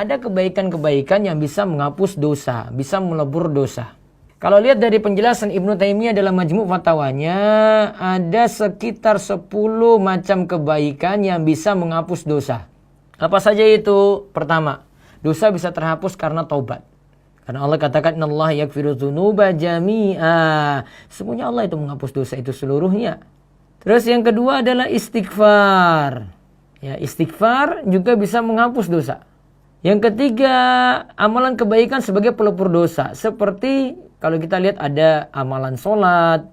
ada kebaikan-kebaikan yang bisa menghapus dosa, bisa melebur dosa. Kalau lihat dari penjelasan Ibnu Taimiyah dalam Majmu' Fatwanya, ada sekitar 10 macam kebaikan yang bisa menghapus dosa. Apa saja itu? Pertama, dosa bisa terhapus karena taubat. Karena Allah katakan, "Innallaha yaghfiru dzunuba jami'a." Semuanya Allah itu menghapus dosa itu seluruhnya. Terus yang kedua adalah istighfar. Ya, istighfar juga bisa menghapus dosa. Yang ketiga, amalan kebaikan sebagai pelipur dosa. Seperti kalau kita lihat ada amalan sholat.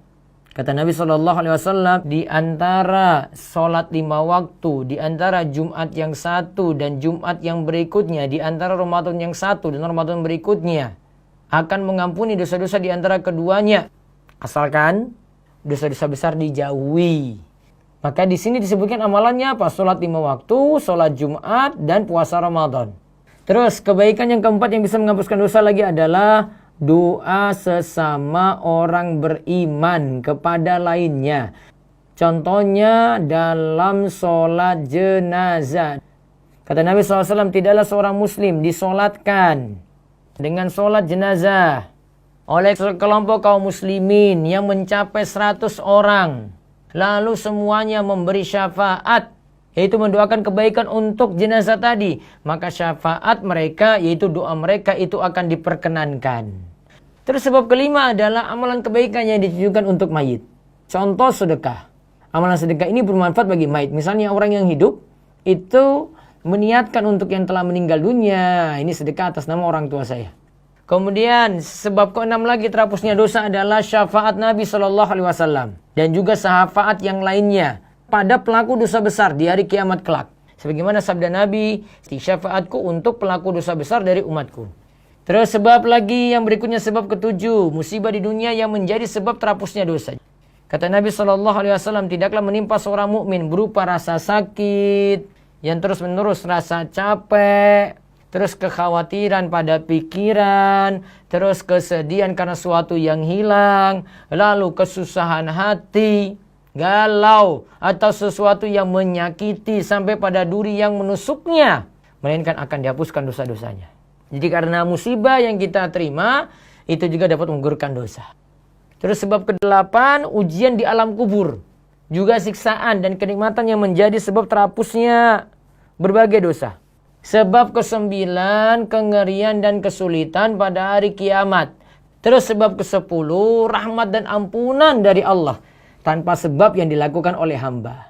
Kata Nabi SAW, di antara sholat 5 waktu, di antara Jumat yang satu dan Jumat yang berikutnya, di antara Ramadan yang satu dan Ramadan berikutnya, akan mengampuni dosa-dosa di antara keduanya. Asalkan dosa-dosa besar dijauhi. Maka di sini disebutkan amalannya apa? Sholat 5 waktu, sholat Jumat, dan puasa Ramadan. Terus kebaikan yang keempat yang bisa menghapuskan dosa lagi adalah doa sesama orang beriman kepada lainnya. Contohnya dalam sholat jenazah. Kata Nabi SAW, tidaklah seorang muslim disolatkan dengan sholat jenazah oleh sekelompok kaum muslimin yang mencapai 100 orang. Lalu semuanya memberi syafaat, yaitu mendoakan kebaikan untuk jenazah tadi. Maka syafaat mereka, yaitu doa mereka itu akan diperkenankan. Terus sebab kelima adalah amalan kebaikan yang ditujukan untuk mayit. Contoh sedekah. Amalan sedekah ini bermanfaat bagi mayit. Misalnya orang yang hidup itu meniatkan untuk yang telah meninggal dunia. Ini sedekah atas nama orang tua saya. Kemudian sebab keenam lagi terhapusnya dosa adalah syafaat Nabi SAW. Dan juga syafaat yang lainnya pada pelaku dosa besar di hari kiamat kelak. Sebagaimana sabda Nabi, syafaatku untuk pelaku dosa besar dari umatku. Terus sebab lagi yang berikutnya, sebab ketujuh, musibah di dunia yang menjadi sebab terhapusnya dosa. Kata Nabi SAW, tidaklah menimpa seorang mukmin berupa rasa sakit, yang terus menerus rasa capek, terus kekhawatiran pada pikiran, terus kesedihan karena sesuatu yang hilang, lalu kesusahan hati, galau, atau sesuatu yang menyakiti sampai pada duri yang menusuknya, melainkan akan dihapuskan dosa-dosanya. Jadi karena musibah yang kita terima, itu juga dapat menggugurkan dosa. Terus sebab ke-8, ujian di alam kubur. Juga siksaan dan kenikmatan yang menjadi sebab terhapusnya berbagai dosa. Sebab ke-9, kengerian dan kesulitan pada hari kiamat. Terus sebab ke-10, rahmat dan ampunan dari Allah tanpa sebab yang dilakukan oleh hamba.